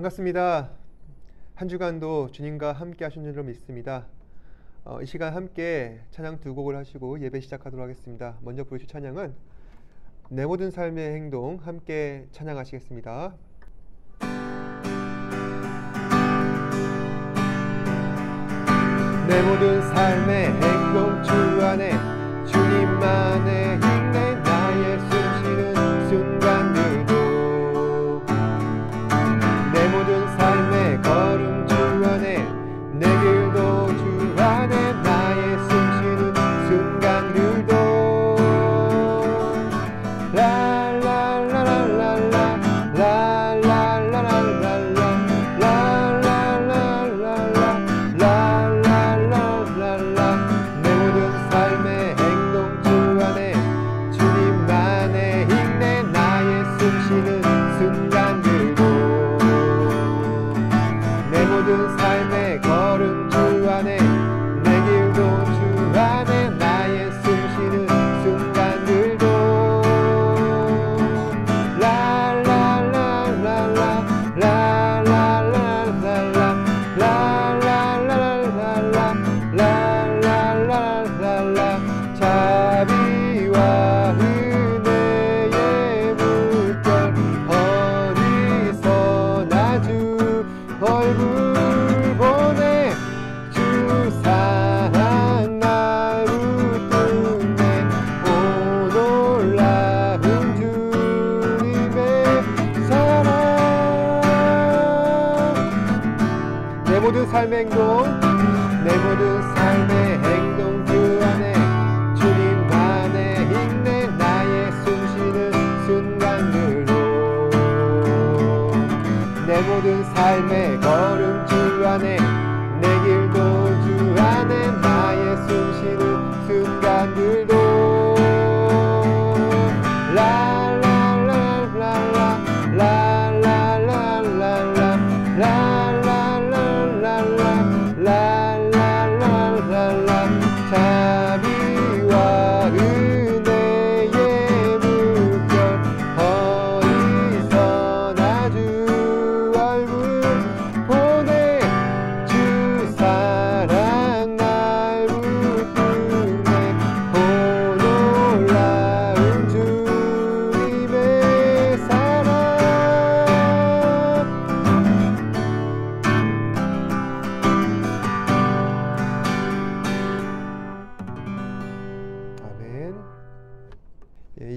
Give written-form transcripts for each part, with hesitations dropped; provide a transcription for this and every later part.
반갑습니다. 한 주간도 주님과 함께 하신 줄로 믿습니다. 이 시간 함께 찬양 두 곡을 하시고 예배 시작하도록 하겠습니다. 먼저 부르실 찬양은 내 모든 삶의 행동 함께 찬양하시겠습니다. 내 모든 삶의 행동 주 안에 주님만의 힘내 나의 숨쉬는 순간들도 내 모든 삶의 걸음 주 안에 내 길도 주 안에 나의 숨쉬는 순간들도 삶의 행동, 내 모든 삶의 행동 주 안에 주님만의 힘내 나의 숨쉬는 순간들도 내 모든 삶의 걸음 주 안에 내 길도 주 안에 나의 숨쉬는 순간들도 자비와 은혜의 물결 어디서나 주 얼굴 보내 주 사랑 날 붙드네 오 놀라운 주님의 사랑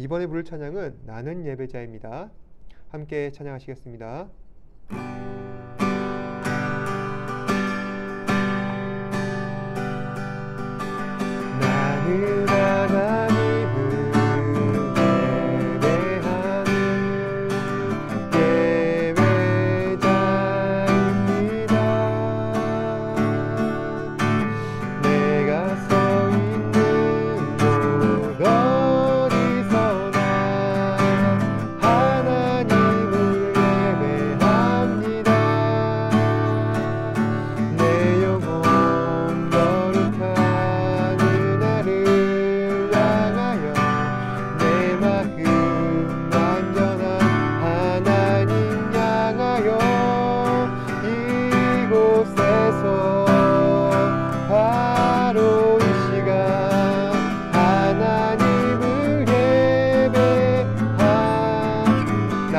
이번에 부를 찬양은 나는 예배자입니다. 함께 찬양하시겠습니다. 나는 하나님을 예배하는 예배자입니다. 내가 서 있는 곳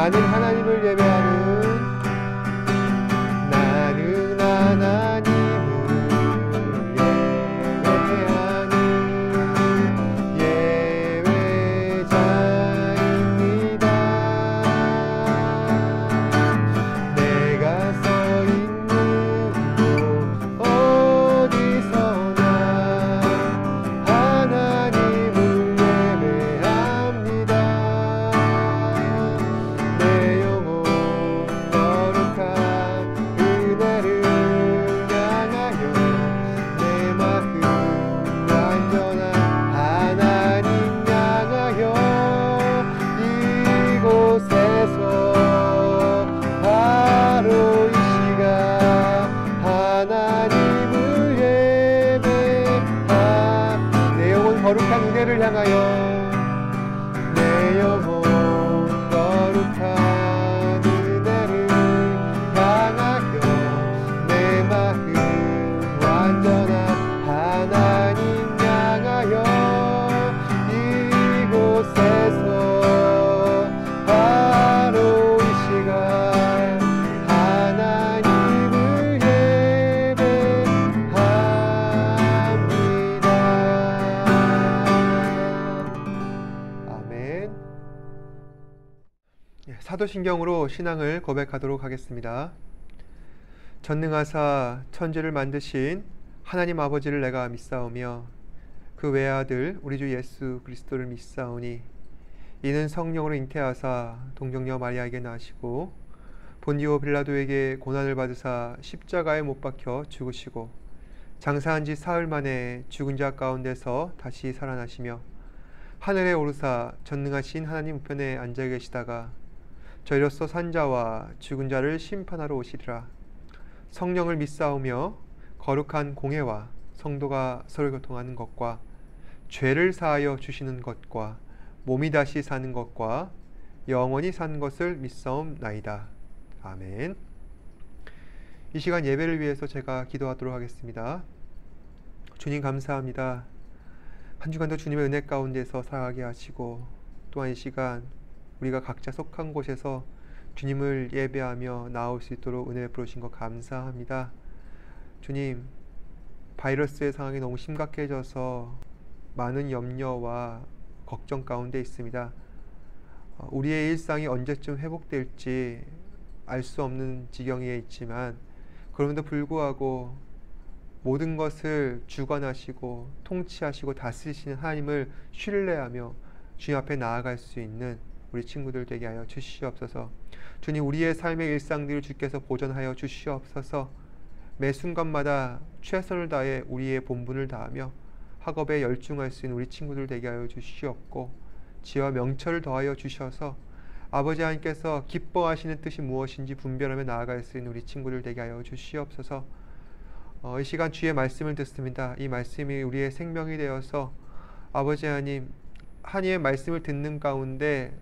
나는 하나님을 예배하는 나는 하나님을 예배하는 예배자입니다. 내가 서 있는 곳 어디서나 하나님을 예배합니다. 거룩한 은혜를 향하여 내 영혼 거룩한 은혜를 향하여 사도신경으로 신앙을 고백하도록 하겠습니다. 전능하사 천지를 만드신 하나님 아버지를 내가 믿사오며 그 외아들 우리 주 예수 그리스도를 믿사오니 이는 성령으로 잉태하사 동정녀 마리아에게 나시고 본디오 빌라도에게 고난을 받으사 십자가에 못 박혀 죽으시고 장사한 지 사흘 만에 죽은 자 가운데서 다시 살아나시며 하늘에 오르사 전능하신 하나님 우편에 앉아 계시다가 저희로서 산 자와 죽은 자를 심판하러 오시리라. 성령을 믿사오며 거룩한 공회와 성도가 서로 교통하는 것과 죄를 사하여 주시는 것과 몸이 다시 사는 것과 영원히 사는 것을 믿사옵나이다. 아멘. 이 시간 예배를 위해서 제가 기도하도록 하겠습니다. 주님 감사합니다. 한 주간도 주님의 은혜 가운데서 살아가게 하시고 또한 이 시간 우리가 각자 속한 곳에서 주님을 예배하며 나올 수 있도록 은혜 부르신 것 감사합니다. 주님, 바이러스의 상황이 너무 심각해져서 많은 염려와 걱정 가운데 있습니다. 우리의 일상이 언제쯤 회복될지 알 수 없는 지경에 있지만 그럼에도 불구하고 모든 것을 주관하시고 통치하시고 다스리시는 하나님을 신뢰하며 주님 앞에 나아갈 수 있는 우리 친구들 되게 하여 주시옵소서. 주님, 우리의 삶의 일상들을 주께서 보존하여 주시옵소서. 매 순간마다 최선을 다해 우리의 본분을 다하며 학업에 열중할 수 있는 우리 친구들 되게 하여 주시옵고 지혜와 명철을 더하여 주셔서 아버지 하나님께서 기뻐하시는 뜻이 무엇인지 분별하며 나아갈 수 있는 우리 친구들 되게 하여 주시옵소서. 이 시간 주의 말씀을 듣습니다. 이 말씀이 우리의 생명이 되어서 아버지 하나님, 하나님의 말씀을 듣는 가운데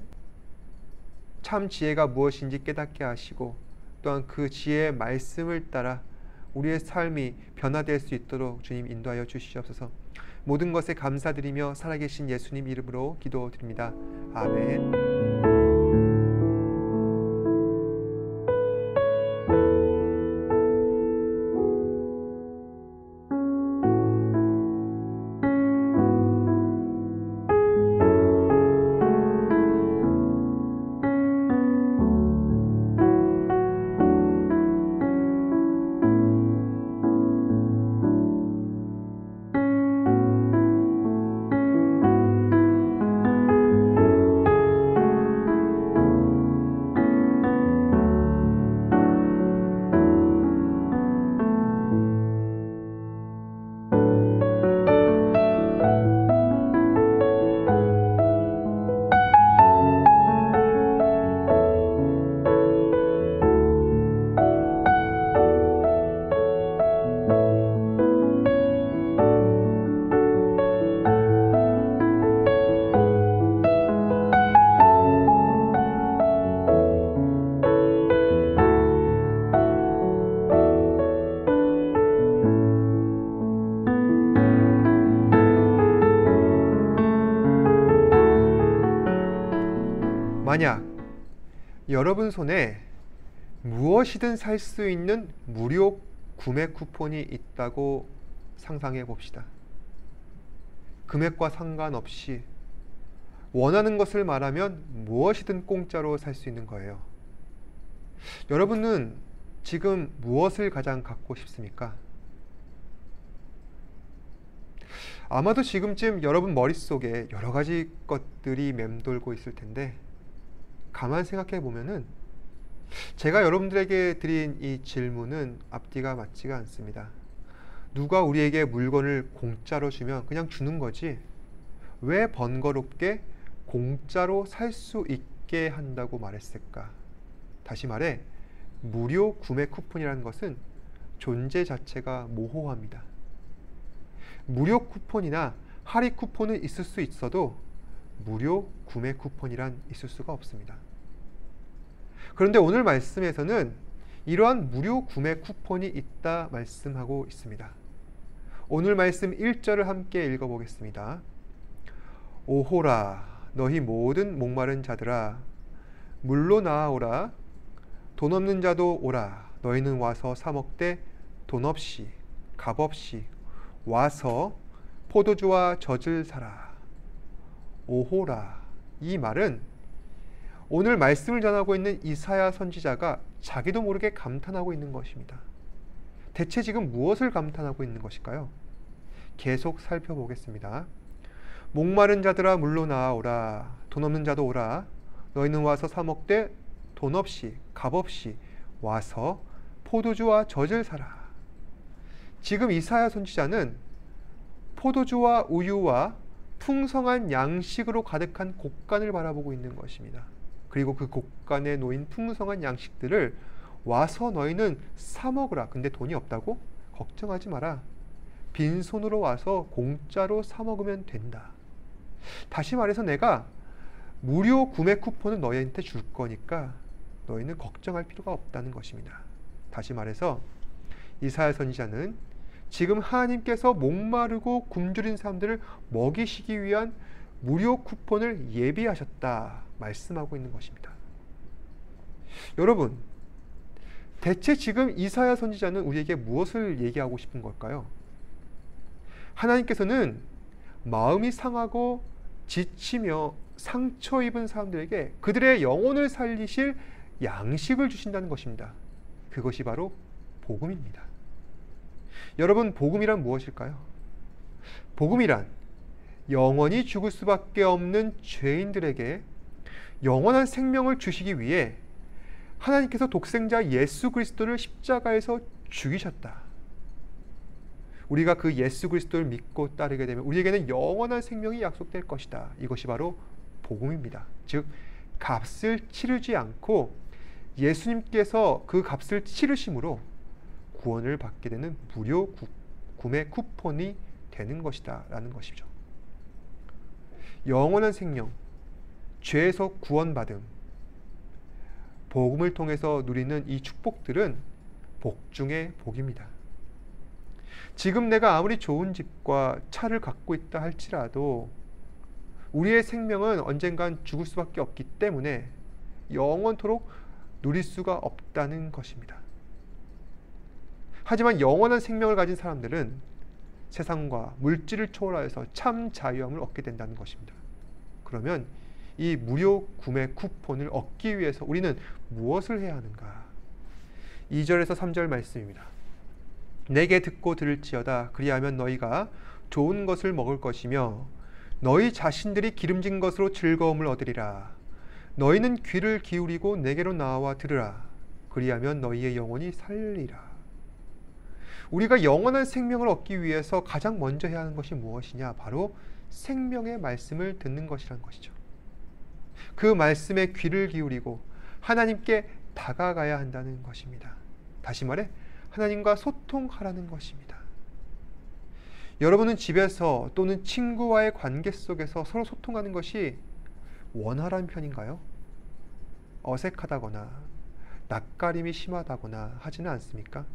참 지혜가 무엇인지 깨닫게 하시고 또한 그 지혜의 말씀을 따라 우리의 삶이 변화될 수 있도록 주님 인도하여 주시옵소서. 모든 것에 감사드리며 살아계신 예수님 이름으로 기도드립니다. 아멘. 만약 여러분 손에 무엇이든 살 수 있는 무료 구매 쿠폰이 있다고 상상해 봅시다. 금액과 상관없이 원하는 것을 말하면 무엇이든 공짜로 살 수 있는 거예요. 여러분은 지금 무엇을 가장 갖고 싶습니까? 아마도 지금쯤 여러분 머릿속에 여러 가지 것들이 맴돌고 있을 텐데 가만 생각해 보면은 제가 여러분들에게 드린 이 질문은 앞뒤가 맞지가 않습니다. 누가 우리에게 물건을 공짜로 주면 그냥 주는 거지 왜 번거롭게 공짜로 살 수 있게 한다고 말했을까? 다시 말해 무료 구매 쿠폰이라는 것은 존재 자체가 모호합니다. 무료 쿠폰이나 할인 쿠폰은 있을 수 있어도 무료 구매 쿠폰이란 있을 수가 없습니다. 그런데 오늘 말씀에서는 이러한 무료 구매 쿠폰이 있다 말씀하고 있습니다. 오늘 말씀 1절을 함께 읽어보겠습니다. 오호라 너희 모든 목마른 자들아 물로 나아오라 돈 없는 자도 오라 너희는 와서 사 먹되 돈 없이 값 없이 와서 포도주와 젖을 사라. 오호라 이 말은 오늘 말씀을 전하고 있는 이사야 선지자가 자기도 모르게 감탄하고 있는 것입니다. 대체 지금 무엇을 감탄하고 있는 것일까요? 계속 살펴보겠습니다. 목마른 자들아 물로 나아오라. 돈 없는 자도 오라. 너희는 와서 사 먹되 돈 없이 값 없이 와서 포도주와 젖을 사라. 지금 이사야 선지자는 포도주와 우유와 풍성한 양식으로 가득한 곡간을 바라보고 있는 것입니다. 그리고 그 곡간에 놓인 풍성한 양식들을 와서 너희는 사 먹으라. 근데 돈이 없다고? 걱정하지 마라. 빈손으로 와서 공짜로 사 먹으면 된다. 다시 말해서 내가 무료 구매 쿠폰을 너희한테 줄 거니까 너희는 걱정할 필요가 없다는 것입니다. 다시 말해서 이사야 선지자는 지금 하나님께서 목마르고 굶주린 사람들을 먹이시기 위한 무료 쿠폰을 예비하셨다 말씀하고 있는 것입니다. 여러분, 대체 지금 이사야 선지자는 우리에게 무엇을 얘기하고 싶은 걸까요? 하나님께서는 마음이 상하고 지치며 상처 입은 사람들에게 그들의 영혼을 살리실 양식을 주신다는 것입니다. 그것이 바로 복음입니다. 여러분, 복음이란 무엇일까요? 복음이란 영원히 죽을 수밖에 없는 죄인들에게 영원한 생명을 주시기 위해 하나님께서 독생자 예수 그리스도를 십자가에서 죽이셨다. 우리가 그 예수 그리스도를 믿고 따르게 되면 우리에게는 영원한 생명이 약속될 것이다. 이것이 바로 복음입니다. 즉, 값을 치르지 않고 예수님께서 그 값을 치르심으로 구원을 받게 되는 무료 구매 쿠폰이 되는 것이다 라는 것이죠. 영원한 생명, 죄에서 구원받음, 복음을 통해서 누리는 이 축복들은 복 중의 복입니다. 지금 내가 아무리 좋은 집과 차를 갖고 있다 할지라도 우리의 생명은 언젠간 죽을 수밖에 없기 때문에 영원토록 누릴 수가 없다는 것입니다. 하지만 영원한 생명을 가진 사람들은 세상과 물질을 초월하여서 참 자유함을 얻게 된다는 것입니다. 그러면 이 무료 구매 쿠폰을 얻기 위해서 우리는 무엇을 해야 하는가? 2절에서 3절 말씀입니다. 내게 듣고 들을지어다. 그리하면 너희가 좋은 것을 먹을 것이며 너희 자신들이 기름진 것으로 즐거움을 얻으리라. 너희는 귀를 기울이고 내게로 나와 들으라. 그리하면 너희의 영혼이 살리라. 우리가 영원한 생명을 얻기 위해서 가장 먼저 해야 하는 것이 무엇이냐? 바로 생명의 말씀을 듣는 것이라는 것이죠. 그 말씀에 귀를 기울이고 하나님께 다가가야 한다는 것입니다. 다시 말해 하나님과 소통하라는 것입니다. 여러분은 집에서 또는 친구와의 관계 속에서 서로 소통하는 것이 원활한 편인가요? 어색하다거나 낯가림이 심하다거나 하지는 않습니까?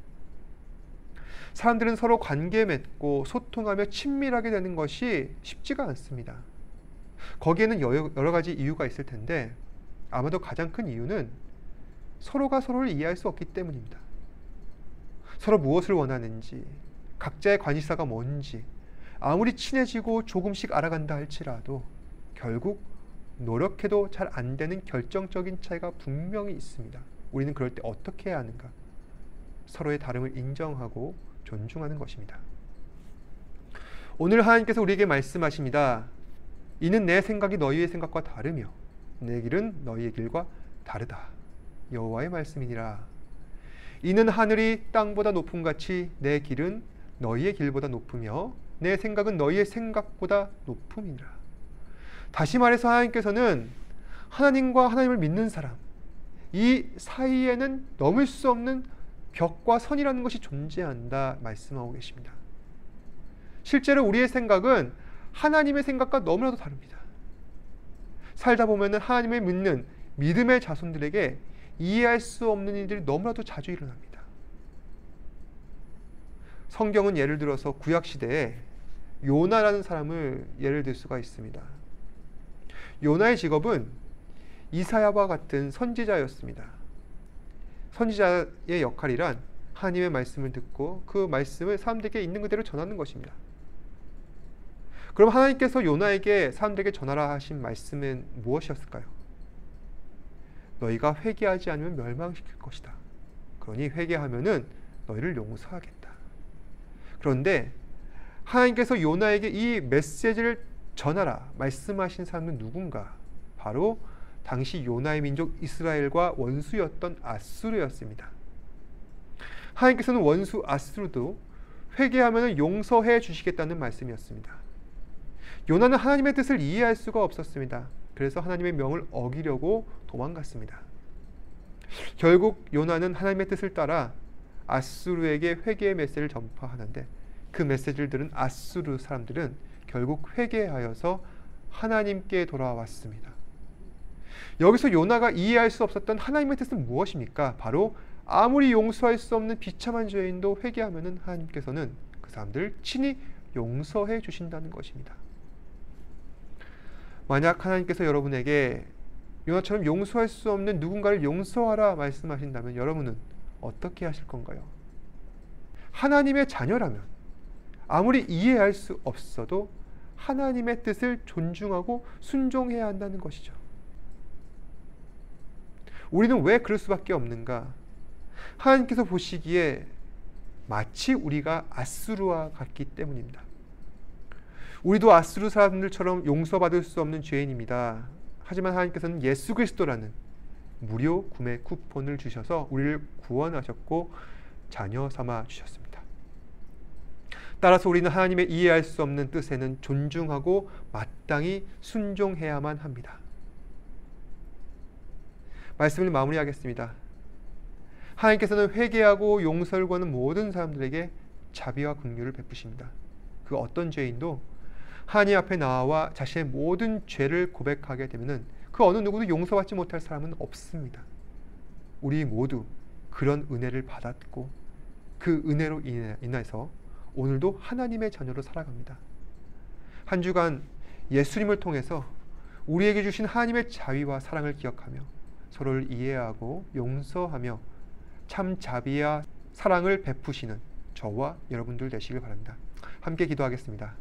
사람들은 서로 관계 맺고 소통하며 친밀하게 되는 것이 쉽지가 않습니다. 거기에는 여러 가지 이유가 있을 텐데 아마도 가장 큰 이유는 서로가 서로를 이해할 수 없기 때문입니다. 서로 무엇을 원하는지, 각자의 관심사가 뭔지 아무리 친해지고 조금씩 알아간다 할지라도 결국 노력해도 잘 안 되는 결정적인 차이가 분명히 있습니다. 우리는 그럴 때 어떻게 해야 하는가? 서로의 다름을 인정하고 존중하는 것입니다. 오늘 하나님께서 우리에게 말씀하십니다. 이는 내 생각이 너희의 생각과 다르며 내 길은 너희의 길과 다르다. 여호와의 말씀이니라. 이는 하늘이 땅보다 높음같이 내 길은 너희의 길보다 높으며 내 생각은 너희의 생각보다 높음이니라. 다시 말해서 하나님께서는 하나님과 하나님을 믿는 사람, 이 사이에는 넘을 수 없는 벽과 선이라는 것이 존재한다 말씀하고 계십니다. 실제로 우리의 생각은 하나님의 생각과 너무나도 다릅니다. 살다 보면 하나님을 믿는 믿음의 자손들에게 이해할 수 없는 일들이 너무나도 자주 일어납니다. 성경은 예를 들어서 구약시대에 요나라는 사람을 예를 들 수가 있습니다. 요나의 직업은 이사야와 같은 선지자였습니다. 선지자의 역할이란 하나님의 말씀을 듣고 그 말씀을 사람들에게 있는 그대로 전하는 것입니다. 그럼 하나님께서 요나에게 사람들에게 전하라 하신 말씀은 무엇이었을까요? 너희가 회개하지 않으면 멸망시킬 것이다. 그러니 회개하면은 너희를 용서하겠다. 그런데 하나님께서 요나에게 이 메시지를 전하라 말씀하신 사람은 누군가? 바로 당시 요나의 민족 이스라엘과 원수였던 아수르였습니다. 하나님께서는 원수 아수르도 회개하면 용서해 주시겠다는 말씀이었습니다. 요나는 하나님의 뜻을 이해할 수가 없었습니다. 그래서 하나님의 명을 어기려고 도망갔습니다. 결국 요나는 하나님의 뜻을 따라 아수르에게 회개의 메시지를 전파하는데 그 메시지를 들은 아수르 사람들은 결국 회개하여서 하나님께 돌아왔습니다. 여기서 요나가 이해할 수 없었던 하나님의 뜻은 무엇입니까? 바로 아무리 용서할 수 없는 비참한 죄인도 회개하면 하나님께서는 그 사람들을 친히 용서해 주신다는 것입니다. 만약 하나님께서 여러분에게 요나처럼 용서할 수 없는 누군가를 용서하라 말씀하신다면 여러분은 어떻게 하실 건가요? 하나님의 자녀라면 아무리 이해할 수 없어도 하나님의 뜻을 존중하고 순종해야 한다는 것이죠. 우리는 왜 그럴 수밖에 없는가? 하나님께서 보시기에 마치 우리가 아수르와 같기 때문입니다. 우리도 아수르 사람들처럼 용서받을 수 없는 죄인입니다. 하지만 하나님께서는 예수 그리스도라는 무료 구매 쿠폰을 주셔서 우리를 구원하셨고 자녀 삼아 주셨습니다. 따라서 우리는 하나님의 이해할 수 없는 뜻에는 존중하고 마땅히 순종해야만 합니다. 말씀을 마무리하겠습니다. 하나님께서는 회개하고 용서를 구하는 모든 사람들에게 자비와 긍휼을 베푸십니다. 그 어떤 죄인도 하나님 앞에 나와 자신의 모든 죄를 고백하게 되면 그 어느 누구도 용서받지 못할 사람은 없습니다. 우리 모두 그런 은혜를 받았고 그 은혜로 인해서 오늘도 하나님의 자녀로 살아갑니다. 한 주간 예수님을 통해서 우리에게 주신 하나님의 자비와 사랑을 기억하며 서로를 이해하고 용서하며 참 자비와 사랑을 베푸시는 저와 여러분들 되시길 바랍니다. 함께 기도하겠습니다.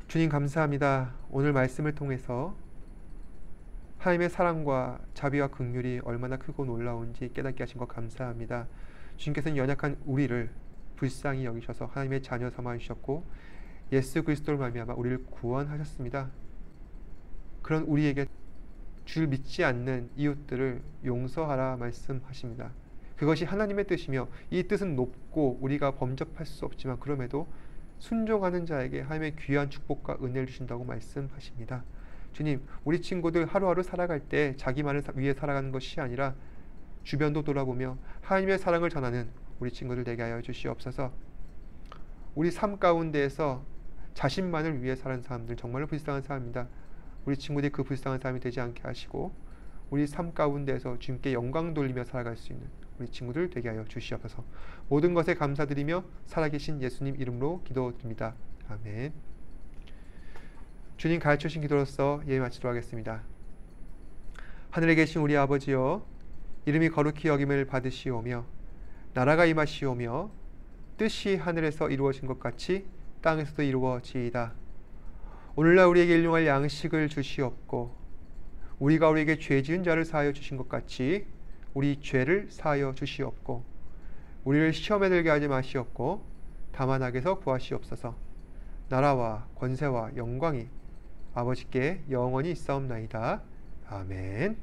주님 감사합니다. 오늘 말씀을 통해서 하나님의 사랑과 자비와 긍휼이 얼마나 크고 놀라운지 깨닫게 하신 것 감사합니다. 주님께서는 연약한 우리를 불쌍히 여기셔서 하나님의 자녀 삼아 주셨고 예수 그리스도를 말미암아 우리를 구원하셨습니다. 그런 우리에게 주를 믿지 않는 이웃들을 용서하라 말씀하십니다. 그것이 하나님의 뜻이며 이 뜻은 높고 우리가 범접할 수 없지만 그럼에도 순종하는 자에게 하나님의 귀한 축복과 은혜를 주신다고 말씀하십니다. 주님, 우리 친구들 하루하루 살아갈 때 자기만을 위해 살아가는 것이 아니라 주변도 돌아보며 하나님의 사랑을 전하는 우리 친구들 되게 하여 주시옵소서. 우리 삶 가운데에서 자신만을 위해 사는 사람들 정말로 불쌍한 사람입니다. 우리 친구들이 그 불쌍한 사람이 되지 않게 하시고 우리 삶 가운데에서 주님께 영광 돌리며 살아갈 수 있는 우리 친구들 되게 하여 주시옵소서. 모든 것에 감사드리며 살아계신 예수님 이름으로 기도드립니다. 아멘. 주님 가르쳐 주신 기도로서 예배 마치도록 하겠습니다. 하늘에 계신 우리 아버지여, 이름이 거룩히 여김을 받으시오며 나라가 임하시오며 뜻이 하늘에서 이루어진 것 같이 땅에서도 이루어지이다. 오늘날 우리에게 일용할 양식을 주시옵고 우리가 우리에게 죄 지은 자를 사하여 주신 것 같이 우리 죄를 사하여 주시옵고 우리를 시험에 들게 하지 마시옵고 다만 악에서 구하시옵소서. 나라와 권세와 영광이 아버지께 영원히 있사옵나이다. 아멘.